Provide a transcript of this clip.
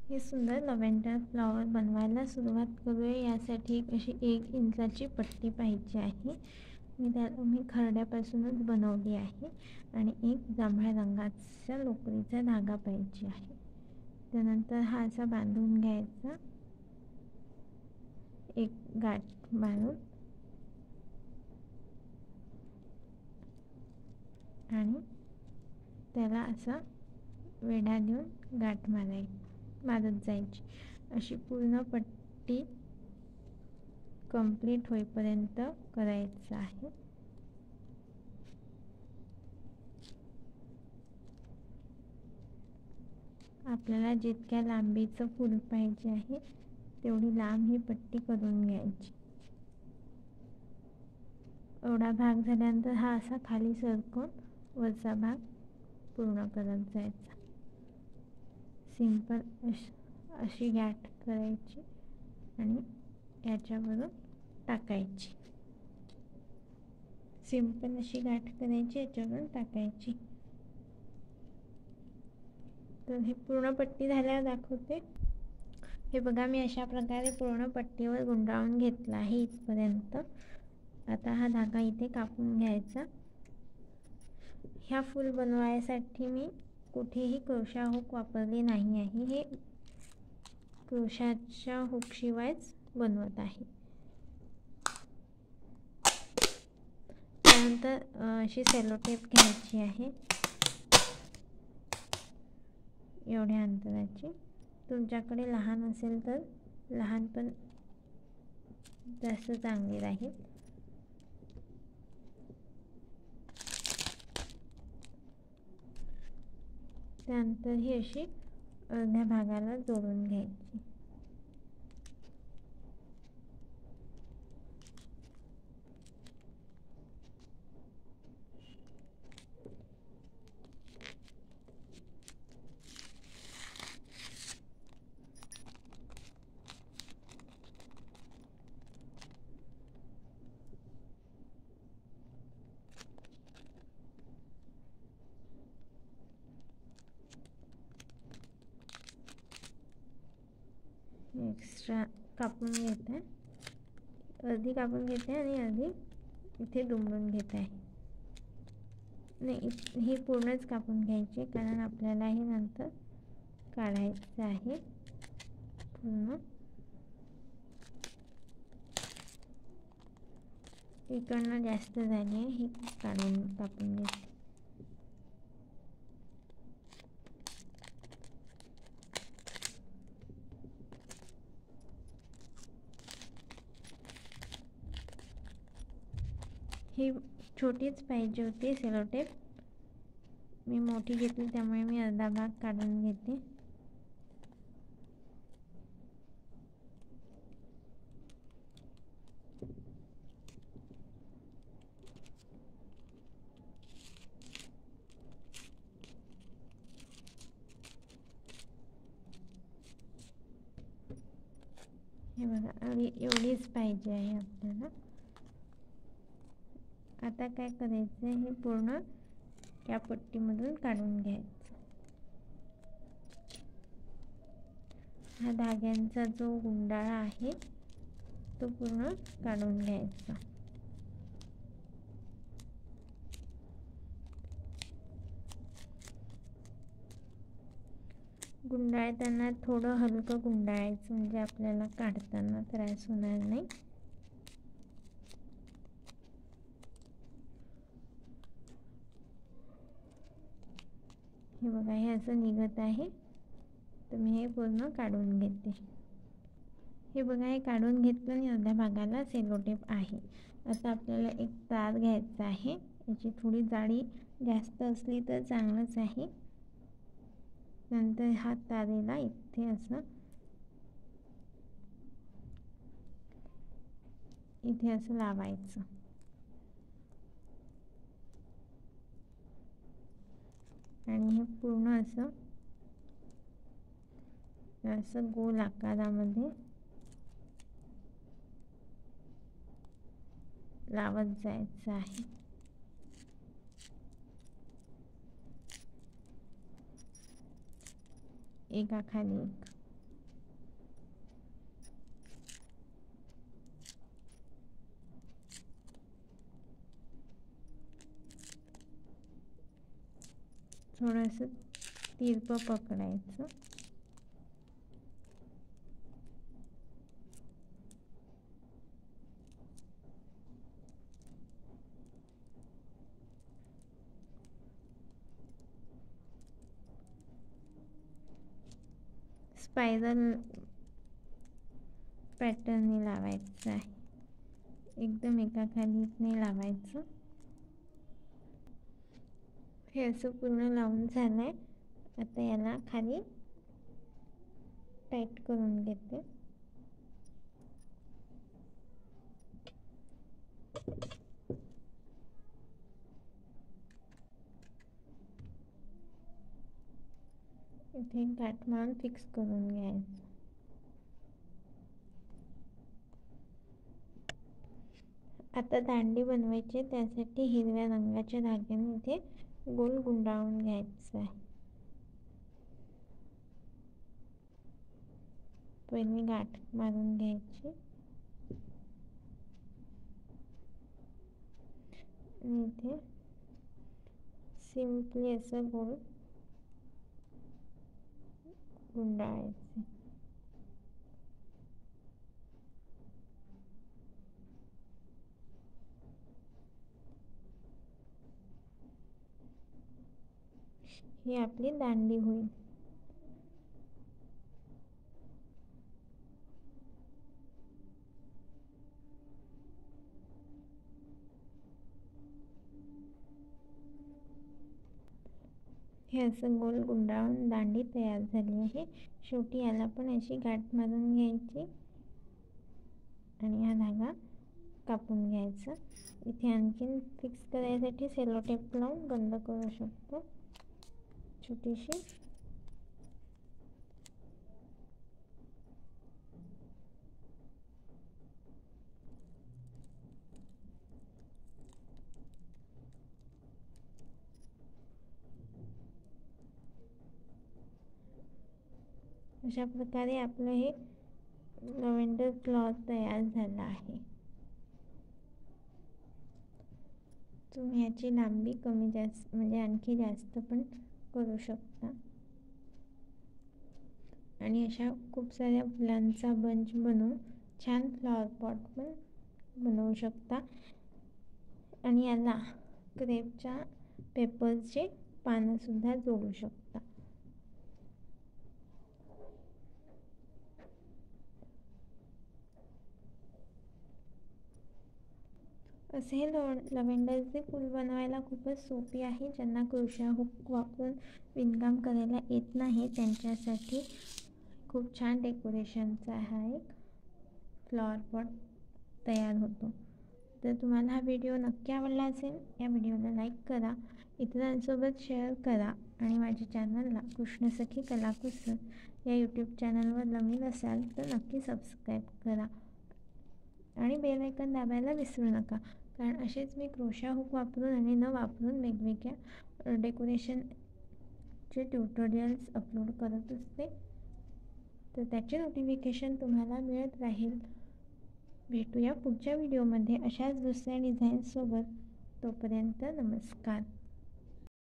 हे सुंदर lavender flower बनवायला सुरुवात करूया. यासाठी एक अशी 1 इंचाची पट्टी पाहिजे आहे. मी खरड्यापासूनच बनवली आहे. आणि एक जांभळ्या रंगाचा लोकरीचा धागा पाहिजे आहे. त्यानंतर हा असा बांधून घ्यायचा, एक गाठ बांधून, आणि त्याला असा वेढा देऊन गाठ मारत जायची. अशी पूर्ण पट्टी कंप्लीट होईपर्यंत करायचं आहे. आपल्याला जितक्या लांबीचं फूल पाहिजे आहे तेवढी लांब ही पट्टी करून घ्यायची. एवढा भाग झाल्यानंतर हा असा खाली सरकवून वरचा भाग पूर्ण करत जायचा. सिंपल अशी गाठ करायची आणि याच्यावरून टाकायची. सिंपल अशी गाठ करायची, याच्यावरून टाकायची. तर हे पूर्ण पट्टी झाल्यावर दाखवते. हे बघा, मी अशा प्रकारे पूर्ण पट्टीवर गुंडाळून घेतला आहे इथपर्यंत. आता हा धागा इथे कापून घ्यायचा. ह्या फूल बनवायसाठी मी कुठेही क्रोशा हुक वापरले नाही आहे. हे क्रोशाच्या हुकशिवायच बनवत आहे. त्यानंतर अशी सेलो टेप घ्यायची आहे, एवढ्या अंतराची. तुमच्याकडे लहान असेल तर लहान पण जास्त चांगली राहील. त्यानंतर ही अशी अर्ध्या भागाला जोडून घ्यायची. एक्स्ट्रा कापून घेते, अर्धी कापून घेते आणि अर्धी इथे दुमडून घेते आहे. नाही, ही पूर्णच कापून घ्यायची, कारण आपल्याला हे नंतर काढायचं आहे पूर्ण. इकडनं जास्त झाली आहे, ही कापून घेते. ही छोटीच पाहिजे होती सेलो टेप. मी मोठी घेतली त्यामुळे मी अर्धा भाग काढून घेते. हे बघा, एवढीच पाहिजे आहे आपल्याला. आता काय करायचं, हे पूर्ण या पट्टीमधून काढून घ्यायचं. हा धाग्यांचा जो गुंडाळा आहे तो पूर्ण काढून घ्यायचा. गुंडाळताना थोडं हलकं गुंडाळायचं, म्हणजे आपल्याला काढताना त्रास होणार नाही. हे बघा, हे असं निघत आहे, तर मी हे पूर्ण काढून घेते. हे बघा, हे काढून घेतलं आणि अर्ध्या भागाला सेलो टेप आहे. आता आपल्याला एक तार घ्यायचा आहे. याची थोडी जाडी जास्त असली तर चांगलंच आहे. नंतर हा तारेला इथे असं लावायचं. आणि हे पूर्ण असं गोल आकारामध्ये लावत जायचं आहे. एकाखाली एक. थोडंसं तिरपं पकडायचं. स्पायरल पॅटर्नने लावायचं आहे, एकदम एकाखाली नाही लावायचं. हे असं पूर्ण लावून झालं आहे. आता याला खाली टाईट करून घेते. इथे गाठ मारून फिक्स करून घ्यायचं. आता दांडी बनवायची, त्यासाठी हिरव्या रंगाच्या धाग्याने इथे गोल गुंडाळून घ्यायचं आहे. पहिली गाठ मारून घ्यायची आणि इथे सिम्पली असं गोल गुंडाळायचे. ही आपली दांडी होईल. हे असं गोल गुंडाळून दांडी तयार झाली आहे. शेवटी याला पण अशी गाठ मारून घ्यायची आणि हा धागा कापून घ्यायचा. इथे आणखीन फिक्स करायसाठी सेलो टेप लावून बंद करू शकतो छोटीशी. अशा प्रकारे आपलं हे लव्हेंडर क्लॉथ तयार झालं आहे. तुम्ही याची लांबी कमी जास्त म्हणजे आणखी जास्त पण करू शकता आणि अशा खूप साऱ्या फुलांचा बंच बनवून छान फ्लॉवर पॉट पण बनवू शकता आणि याला क्रेपच्या पेपरचे पानंसुद्धा जोडू शकता. असे हे लव्हेंडरचे फूल बनवायला खूपच सोपी आहे. ज्यांना क्रोशा हुक वापरून विणकाम करायला येत नाही त्यांच्यासाठी खूप छान डेकोरेशनचा हा एक फ्लॉवर पॉट तयार होतो. तर तुम्हाला हा व्हिडिओ नक्की आवडला असेल. या व्हिडिओला लाईक करा, इतरांसोबत शेअर करा आणि माझ्या चॅनलला कृष्णसखी कलाकुसर या यूट्यूब चॅनलवर नवीन असाल तर नक्की सबस्क्राईब करा आणि बेल आयकॉन दाबायला विसरू नका. कारण असेच मी क्रोशा हुक वापरून आणि न वापरून वेगवेगळ्या डेकोरेशनचे ट्युटोरियल्स अपलोड करत असते, तर त्याचे नोटिफिकेशन तुम्हाला मिळत राहील. भेटूया पुढच्या व्हिडिओमध्ये अशाच दुसऱ्या डिझाईन्ससोबत. तोपर्यंत नमस्कार.